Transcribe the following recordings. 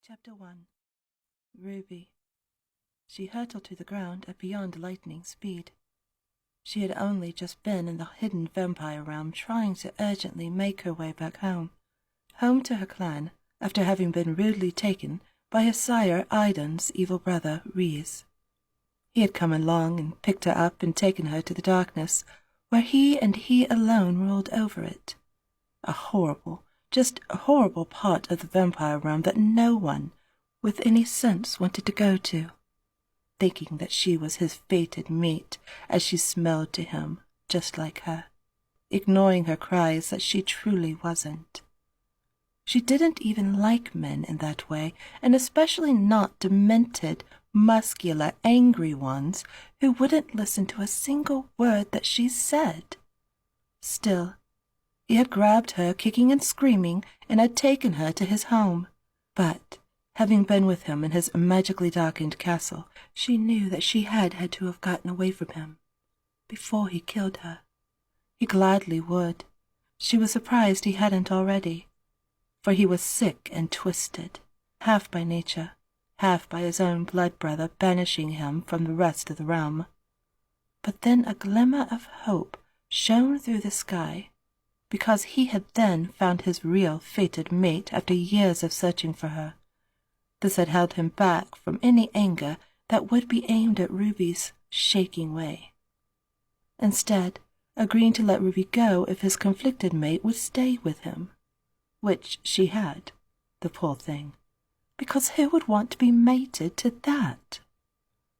Chapter 1. Ruby. She hurtled to the ground at beyond lightning speed. She had only just been in the hidden vampire realm trying to urgently make her way back home to her clan, after having been rudely taken by her sire Aidan's evil brother, Rhys. He had come along and picked her up and taken her to the darkness, where he and he alone ruled over it. A horrible, just a horrible part of the vampire realm that no one with any sense wanted to go to, thinking that she was his fated mate as she smelled to him just like her, ignoring her cries that she truly wasn't. She didn't even like men in that way, and especially not demented, muscular, angry ones who wouldn't listen to a single word that she said. Still, he had grabbed her kicking and screaming and had taken her to his home. But, having been with him in his magically darkened castle, she knew that she had to have gotten away from him before he killed her. He gladly would. She was surprised he hadn't already, for he was sick and twisted, half by nature, half by his own blood brother banishing him from the rest of the realm. But then a glimmer of hope shone through the sky, because he had then found his real fated mate after years of searching for her. This had held him back from any anger that would be aimed at Ruby's shaking way. Instead, agreeing to let Ruby go if his conflicted mate would stay with him, which she had, the poor thing, because who would want to be mated to that?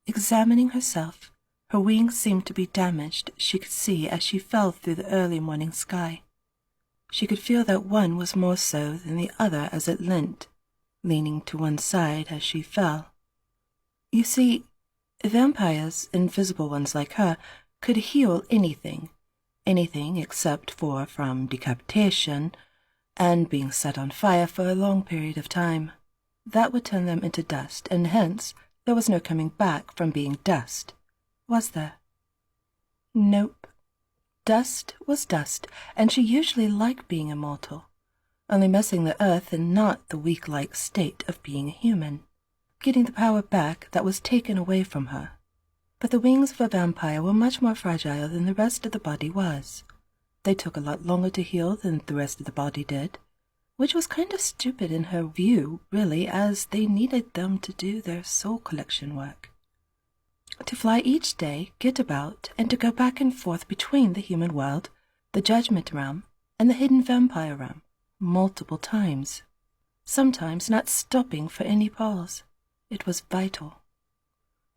Examining herself, her wings seemed to be damaged, she could see as she fell through the early morning sky. She could feel that one was more so than the other as it leant, leaning to one side as she fell. You see, vampires, invisible ones like her, could heal anything except from decapitation and being set on fire for a long period of time. That would turn them into dust, and hence there was no coming back from being dust, was there? Nope. Dust was dust, and she usually liked being immortal, only messing the earth and not the weak-like state of being human, getting the power back that was taken away from her. But the wings of a vampire were much more fragile than the rest of the body was. They took a lot longer to heal than the rest of the body did, which was kind of stupid in her view, really, as they needed them to do their soul collection work. To fly each day, get about, and to go back and forth between the human world, the judgment realm, and the hidden vampire realm, multiple times, sometimes not stopping for any pause. It was vital.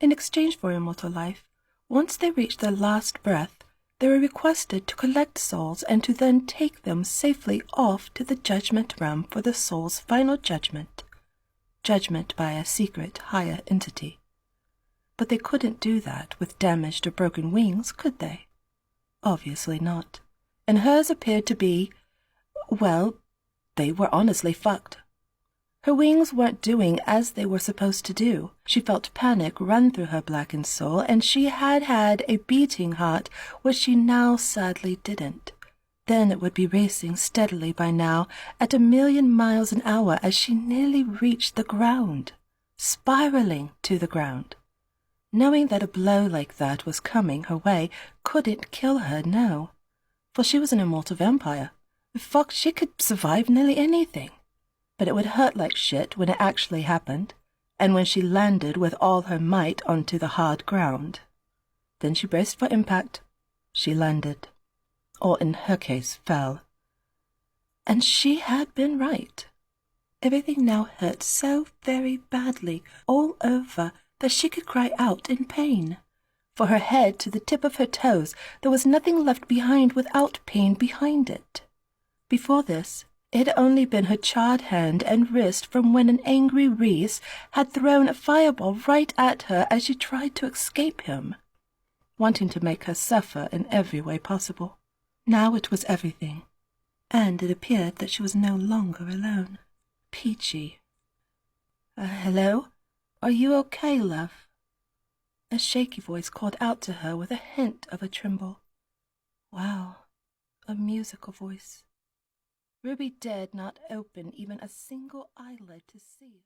In exchange for immortal life, once they reached their last breath, they were requested to collect souls and to then take them safely off to the judgment realm for the soul's final judgment by a secret higher entity. But they couldn't do that with damaged or broken wings, could they? Obviously not. And hers appeared to be, well, they were honestly fucked. Her wings weren't doing as they were supposed to do. She felt panic run through her blackened soul, and she had a beating heart, which she now sadly didn't. Then it would be racing steadily by now at 1,000,000 miles an hour as she nearly reached the ground, spiraling to the ground. Knowing that a blow like that was coming her way couldn't kill her, no, for she was an immortal vampire. Fuck, she could survive nearly anything. But it would hurt like shit when it actually happened, and when she landed with all her might onto the hard ground. Then she braced for impact. She landed, or in her case, fell. And she had been right. Everything now hurt so very badly all over that she could cry out in pain. For her head to the tip of her toes, there was nothing left behind without pain behind it. Before this, it had only been her charred hand and wrist from when an angry Rhys had thrown a fireball right at her as she tried to escape him, wanting to make her suffer in every way possible. Now it was everything, and it appeared that she was no longer alone. Peachy. Hello? Are you okay, love? A shaky voice called out to her with a hint of a tremble. Wow, a musical voice. Ruby dared not open even a single eyelid to see.